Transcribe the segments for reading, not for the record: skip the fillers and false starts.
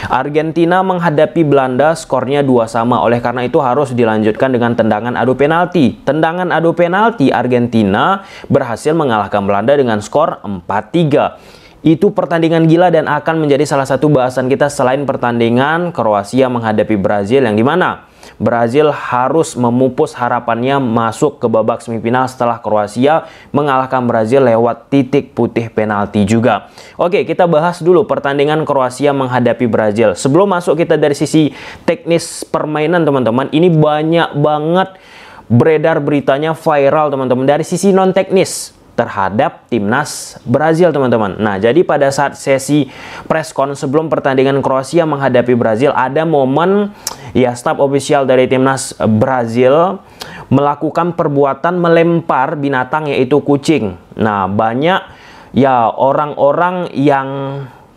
Argentina menghadapi Belanda, skornya 2-2. Oleh karena itu harus dilanjutkan dengan tendangan adu penalti. Tendangan adu penalti, Argentina berhasil mengalahkan Belanda dengan skor 4-3. Itu pertandingan gila dan akan menjadi salah satu bahasan kita selain pertandingan Kroasia menghadapi Brazil, yang dimana Brazil harus memupus harapannya masuk ke babak semifinal setelah Kroasia mengalahkan Brazil lewat titik putih penalti juga. Oke, kita bahas dulu pertandingan Kroasia menghadapi Brazil. Sebelum masuk kita dari sisi teknis permainan teman-teman, ini banyak banget beredar beritanya viral teman-teman dari sisi non teknis terhadap timnas Brazil teman-teman. Nah, jadi pada saat sesi preskon sebelum pertandingan Kroasia menghadapi Brazil, ada momen ya staf ofisial dari timnas Brazil melakukan perbuatan melempar binatang yaitu kucing. Nah, banyak ya orang-orang yang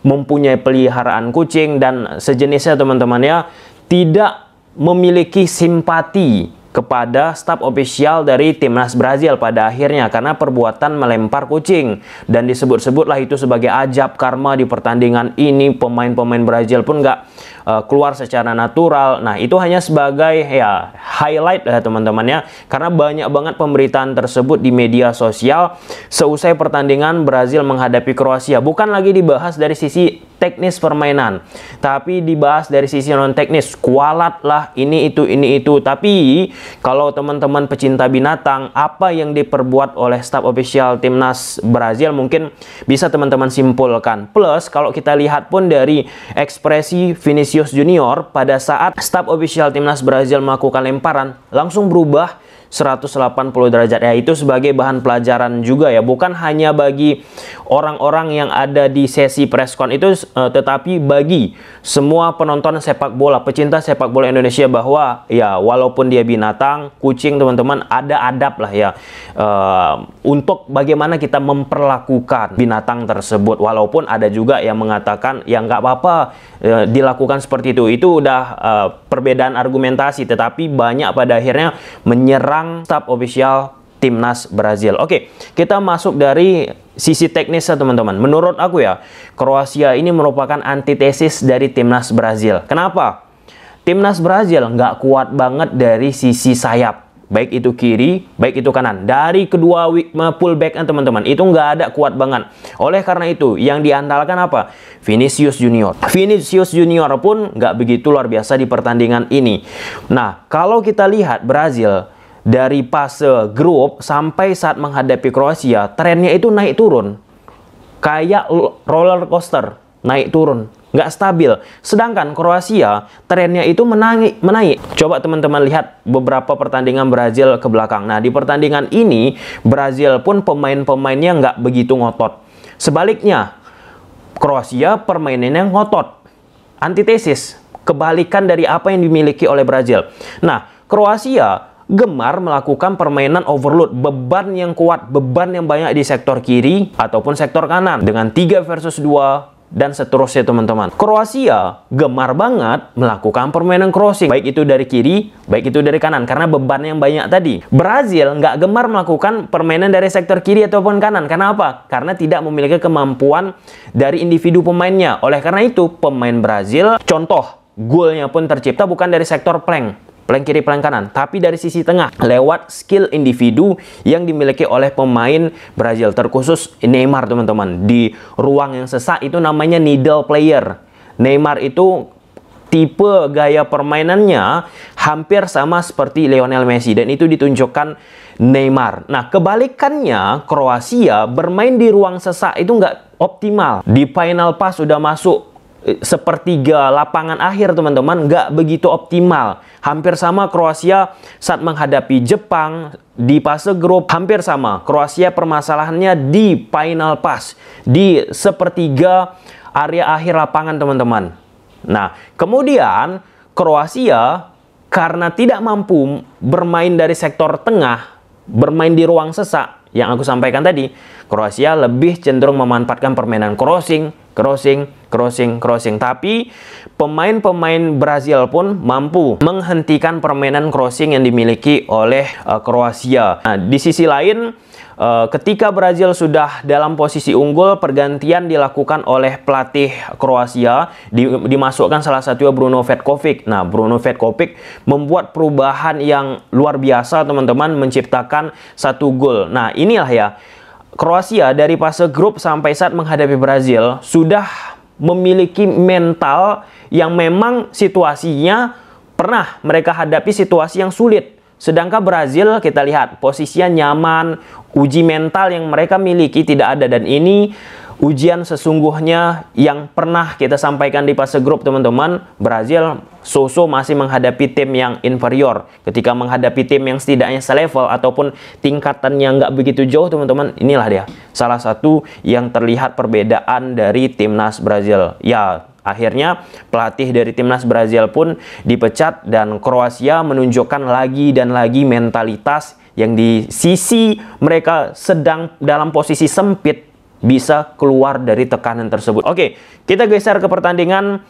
mempunyai peliharaan kucing dan sejenisnya teman-teman ya tidak memiliki simpati kepada staf ofisial dari timnas Brazil pada akhirnya karena perbuatan melempar kucing, dan disebut-sebutlah itu sebagai ajab karma di pertandingan ini. Pemain-pemain Brazil pun nggak keluar secara natural. Nah, itu hanya sebagai ya highlight lah teman-teman ya, karena banyak banget pemberitaan tersebut di media sosial seusai pertandingan Brazil menghadapi Kroasia. Bukan lagi dibahas dari sisi teknis permainan, tapi dibahas dari sisi non teknis, kualat lah ini itu. Tapi kalau teman-teman pecinta binatang, apa yang diperbuat oleh staf ofisial timnas Brazil mungkin bisa teman-teman simpulkan. Plus kalau kita lihat pun dari ekspresi Vinicius Junior pada saat staf ofisial timnas Brazil melakukan lemparan, langsung berubah 180 derajat. Ya, itu sebagai bahan pelajaran juga ya, bukan hanya bagi orang-orang yang ada di sesi preskon itu, tetapi bagi semua penonton sepak bola, pecinta sepak bola Indonesia, bahwa ya walaupun dia binatang, kucing teman-teman, ada adab lah ya untuk bagaimana kita memperlakukan binatang tersebut. Walaupun ada juga yang mengatakan ya nggak apa-apa dilakukan seperti itu udah perbedaan argumentasi, tetapi banyak pada akhirnya menyerang staf ofisial timnas Brazil. Oke, kita masuk dari sisi teknisnya teman-teman. Menurut aku ya, Kroasia ini merupakan antitesis dari timnas Brazil. Kenapa? Timnas Brazil nggak kuat banget dari sisi sayap, baik itu kiri, baik itu kanan. Dari kedua fullback-nya teman-teman, itu nggak ada kuat banget. Oleh karena itu, yang diandalkan apa? Vinicius Junior. Vinicius Junior pun nggak begitu luar biasa di pertandingan ini. Nah, kalau kita lihat Brazil dari fase grup sampai saat menghadapi Kroasia, trennya itu naik turun. Kayak roller coaster, naik turun, nggak stabil. Sedangkan Kroasia trennya itu menaik. Coba teman-teman lihat beberapa pertandingan Brazil ke belakang. Nah, di pertandingan ini Brazil pun pemain-pemainnya nggak begitu ngotot. Sebaliknya, Kroasia permainannya ngotot. Antitesis, kebalikan dari apa yang dimiliki oleh Brazil. Nah, Kroasia gemar melakukan permainan overload, beban yang kuat, beban yang banyak di sektor kiri ataupun sektor kanan dengan 3 versus 2 dan seterusnya teman-teman. Kroasia gemar banget melakukan permainan crossing, baik itu dari kiri, baik itu dari kanan, karena beban yang banyak tadi. Brazil nggak gemar melakukan permainan dari sektor kiri ataupun kanan. Karena apa? Karena tidak memiliki kemampuan dari individu pemainnya. Oleh karena itu, pemain Brazil, contoh, golnya pun tercipta bukan dari sektor flank kiri, flank kanan, tapi dari sisi tengah lewat skill individu yang dimiliki oleh pemain Brazil, terkhusus Neymar teman-teman. Di ruang yang sesak itu namanya needle player. Neymar itu tipe gaya permainannya hampir sama seperti Lionel Messi, dan itu ditunjukkan Neymar. Nah, kebalikannya Kroasia bermain di ruang sesak itu nggak optimal. Di final pass sudah masuk sepertiga lapangan akhir teman-teman, nggak begitu optimal. Hampir sama Kroasia saat menghadapi Jepang di fase grup, hampir sama. Kroasia permasalahannya di final pass, di sepertiga area akhir lapangan teman-teman. Nah, kemudian Kroasia karena tidak mampu bermain dari sektor tengah, bermain di ruang sesak yang aku sampaikan tadi, Kroasia lebih cenderung memanfaatkan permainan crossing. Tapi pemain-pemain Brazil pun mampu menghentikan permainan crossing yang dimiliki oleh Kroasia. Nah, di sisi lain, ketika Brazil sudah dalam posisi unggul, pergantian dilakukan oleh pelatih Kroasia, dimasukkan salah satunya Bruno Petkovic. Nah, Bruno Petkovic membuat perubahan yang luar biasa teman-teman, menciptakan 1 gol. Nah, inilah ya, Kroasia dari fase grup sampai saat menghadapi Brazil sudah memiliki mental yang memang situasinya pernah mereka hadapi situasi yang sulit. Sedangkan Brazil kita lihat posisinya nyaman, uji mental yang mereka miliki tidak ada, dan ini ujian sesungguhnya yang pernah kita sampaikan di fase grup teman-teman. Brazil masih menghadapi tim yang inferior. Ketika menghadapi tim yang setidaknya selevel ataupun tingkatannya nggak begitu jauh teman-teman, inilah dia salah satu yang terlihat perbedaan dari timnas Brazil. Ya, akhirnya pelatih dari timnas Brazil pun dipecat dan Kroasia menunjukkan lagi dan lagi mentalitas yang di sisi mereka sedang dalam posisi sempit bisa keluar dari tekanan tersebut. Oke, kita geser ke pertandingan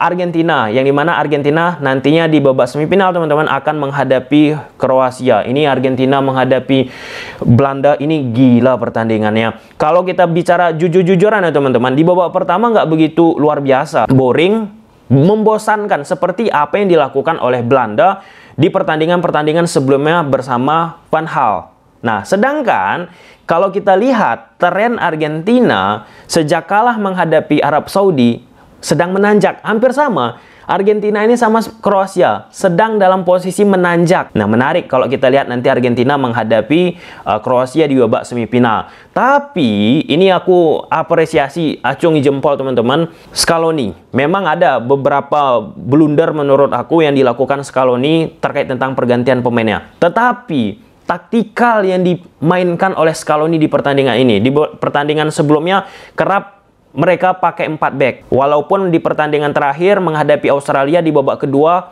Argentina, yang dimana Argentina nantinya di babak semifinal teman-teman akan menghadapi Kroasia. Ini Argentina menghadapi Belanda, ini gila pertandingannya. Kalau kita bicara jujur-jujuran ya teman-teman, di babak pertama nggak begitu luar biasa, boring, membosankan seperti apa yang dilakukan oleh Belanda di pertandingan-pertandingan sebelumnya bersama Van Gaal. Nah, sedangkan kalau kita lihat tren Argentina sejak kalah menghadapi Arab Saudi sedang menanjak, hampir sama. Argentina ini sama Kroasia sedang dalam posisi menanjak. Nah, menarik kalau kita lihat nanti Argentina menghadapi Kroasia di babak semifinal. Tapi ini aku apresiasi, acungi jempol teman-teman, Scaloni. Memang ada beberapa blunder menurut aku yang dilakukan Scaloni terkait tentang pergantian pemainnya. Tetapi taktikal yang dimainkan oleh Scaloni di pertandingan ini, di pertandingan sebelumnya kerap mereka pakai 4 back. Walaupun di pertandingan terakhir menghadapi Australia di babak kedua,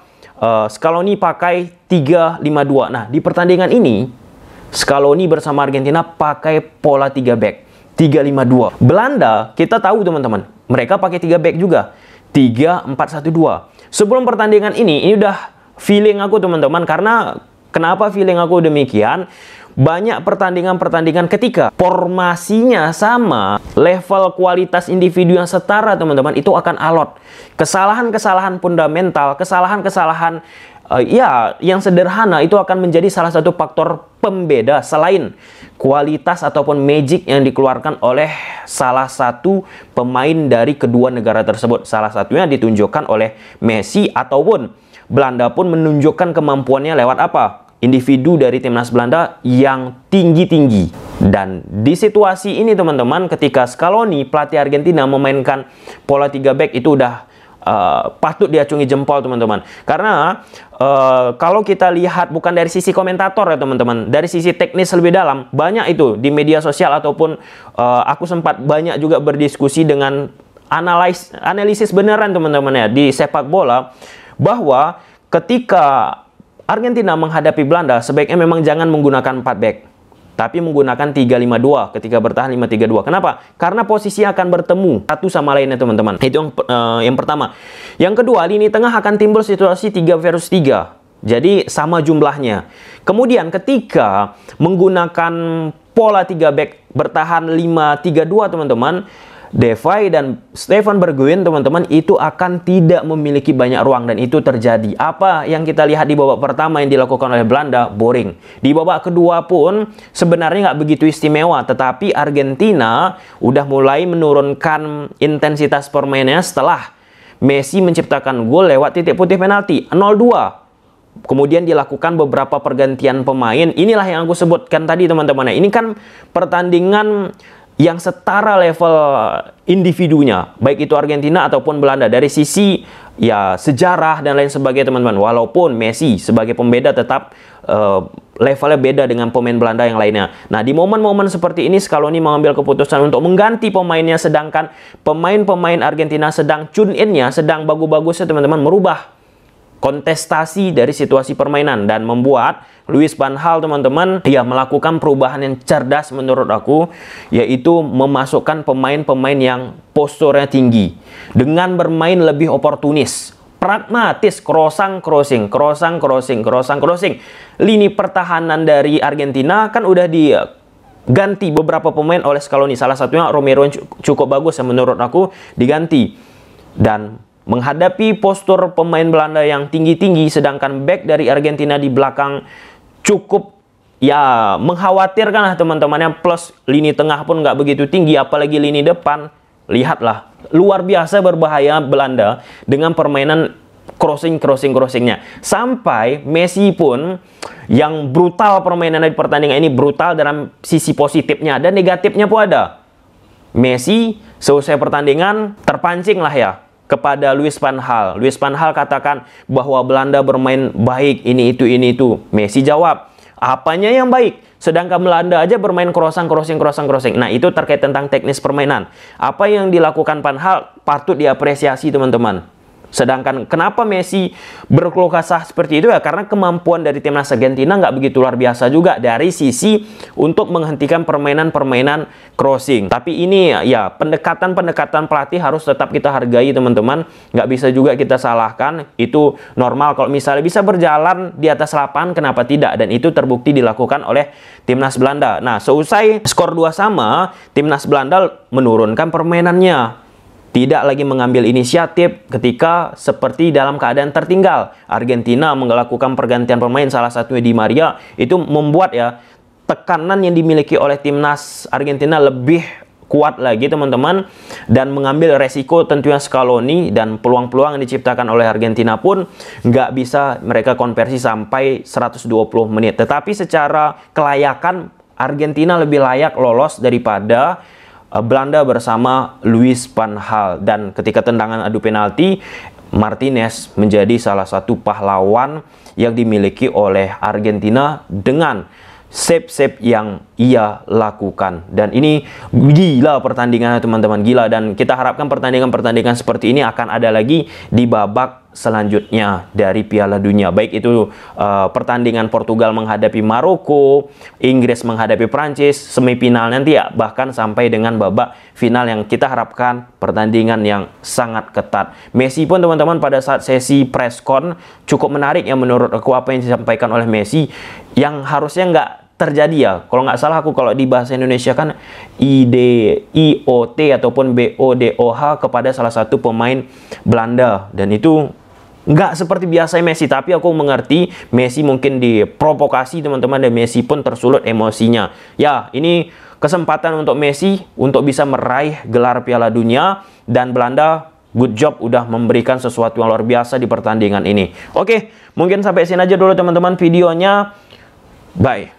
Scaloni pakai 3-5-2. Nah, di pertandingan ini Scaloni bersama Argentina pakai pola 3 back, 3-5-2. Belanda, kita tahu teman-teman, mereka pakai 3 back juga, 3-4-1-2. Sebelum pertandingan ini udah feeling aku teman-teman, karena kenapa feeling aku demikian? Banyak pertandingan-pertandingan ketika formasinya sama, level kualitas individu yang setara teman-teman, itu akan alot. Kesalahan-kesalahan fundamental, kesalahan-kesalahan ya yang sederhana itu akan menjadi salah satu faktor pembeda selain kualitas ataupun magic yang dikeluarkan oleh salah satu pemain dari kedua negara tersebut. Salah satunya ditunjukkan oleh Messi, ataupun Belanda pun menunjukkan kemampuannya lewat apa? Individu dari timnas Belanda yang tinggi-tinggi. Dan di situasi ini teman-teman, ketika Scaloni pelatih Argentina memainkan pola 3 back, itu udah patut diacungi jempol teman-teman. Karena kalau kita lihat bukan dari sisi komentator ya teman-teman, dari sisi teknis lebih dalam, banyak itu di media sosial ataupun aku sempat banyak juga berdiskusi dengan analisis beneran teman-teman ya di sepak bola, bahwa ketika Argentina menghadapi Belanda, sebaiknya memang jangan menggunakan 4 back, tapi menggunakan 3-5-2 ketika bertahan 5-3-2. Kenapa? Karena posisi akan bertemu satu sama lainnya teman-teman. Itu yang pertama. Yang kedua, lini tengah akan timbul situasi 3 versus 3. Jadi sama jumlahnya. Kemudian ketika menggunakan pola 3 back bertahan 5-3-2 teman-teman, Depay dan Steven Bergwijn teman-teman itu akan tidak memiliki banyak ruang, dan itu terjadi. Apa yang kita lihat di babak pertama yang dilakukan oleh Belanda, boring. Di babak kedua pun sebenarnya nggak begitu istimewa, tetapi Argentina udah mulai menurunkan intensitas permainannya setelah Messi menciptakan gol lewat titik putih penalti 0-2. Kemudian dilakukan beberapa pergantian pemain. Inilah yang aku sebutkan tadi teman-teman. Ini kan pertandingan yang setara level individunya, baik itu Argentina ataupun Belanda, dari sisi ya sejarah dan lain sebagainya teman-teman. Walaupun Messi sebagai pembeda tetap levelnya beda dengan pemain Belanda yang lainnya. Nah, di momen-momen seperti ini Scaloni mengambil keputusan untuk mengganti pemainnya, sedangkan pemain-pemain Argentina sedang tune-in-nya, sedang bagus-bagusnya teman-teman, merubah kontestasi dari situasi permainan dan membuat Louis van Gaal teman-teman ya melakukan perubahan yang cerdas menurut aku, yaitu memasukkan pemain-pemain yang posturnya tinggi dengan bermain lebih oportunis, pragmatis, crossing. Lini pertahanan dari Argentina kan udah ganti beberapa pemain oleh Scaloni. Salah satunya Romero yang cukup bagus yang menurut aku diganti. Dan menghadapi postur pemain Belanda yang tinggi-tinggi, sedangkan back dari Argentina di belakang cukup ya mengkhawatirkan lah teman-temannya, plus lini tengah pun nggak begitu tinggi, apalagi lini depan. Lihatlah, luar biasa berbahaya Belanda dengan permainan crossingnya. Sampai Messi pun yang brutal permainan di pertandingan ini, brutal dalam sisi positifnya dan negatifnya pun ada. Messi selesai pertandingan terpancing lah ya kepada Louis van Gaal. Louis van Gaal katakan bahwa Belanda bermain baik, ini itu. Messi jawab, apanya yang baik? Sedangkan Belanda aja bermain crossing. Nah, itu terkait tentang teknis permainan. Apa yang dilakukan Van Gaal patut diapresiasi, teman-teman. Sedangkan kenapa Messi berkeluh kesah seperti itu ya, karena kemampuan dari timnas Argentina nggak begitu luar biasa juga dari sisi untuk menghentikan permainan crossing. Tapi ini ya pendekatan pelatih harus tetap kita hargai, teman-teman. Nggak bisa juga kita salahkan. Itu normal kalau misalnya bisa berjalan di atas lapangan, kenapa tidak? Dan itu terbukti dilakukan oleh timnas Belanda. Nah, seusai skor 2-2, timnas Belanda menurunkan permainannya. Tidak lagi mengambil inisiatif ketika seperti dalam keadaan tertinggal. Argentina melakukan pergantian pemain, salah satunya Di Maria. Itu membuat ya tekanan yang dimiliki oleh timnas Argentina lebih kuat lagi, teman-teman. Dan mengambil resiko tentunya Scaloni, dan peluang-peluang yang diciptakan oleh Argentina pun nggak bisa mereka konversi sampai 120 menit. Tetapi secara kelayakan Argentina lebih layak lolos daripada Belanda bersama Louis van Gaal. Dan ketika tendangan adu penalti, Martinez menjadi salah satu pahlawan yang dimiliki oleh Argentina dengan save-save yang ia lakukan. Dan ini gila pertandingannya, teman-teman, gila. Dan kita harapkan pertandingan-pertandingan seperti ini akan ada lagi di babak selanjutnya dari Piala Dunia. Baik itu pertandingan Portugal menghadapi Maroko, Inggris menghadapi Prancis, semifinal nanti ya, bahkan sampai dengan babak final yang kita harapkan pertandingan yang sangat ketat. Messi pun, teman-teman, pada saat sesi press con cukup menarik ya menurut aku apa yang disampaikan oleh Messi, yang harusnya nggak terjadi ya. Kalau nggak salah aku, kalau di bahasa Indonesia kan IOT ataupun BODOH kepada salah satu pemain Belanda, dan itu nggak seperti biasa Messi. Tapi aku mengerti Messi mungkin diprovokasi, teman-teman, dan Messi pun tersulut emosinya. Ya, ini kesempatan untuk Messi untuk bisa meraih gelar Piala Dunia, dan Belanda good job udah memberikan sesuatu yang luar biasa di pertandingan ini. Oke, mungkin sampai sini aja dulu, teman-teman, videonya. Bye.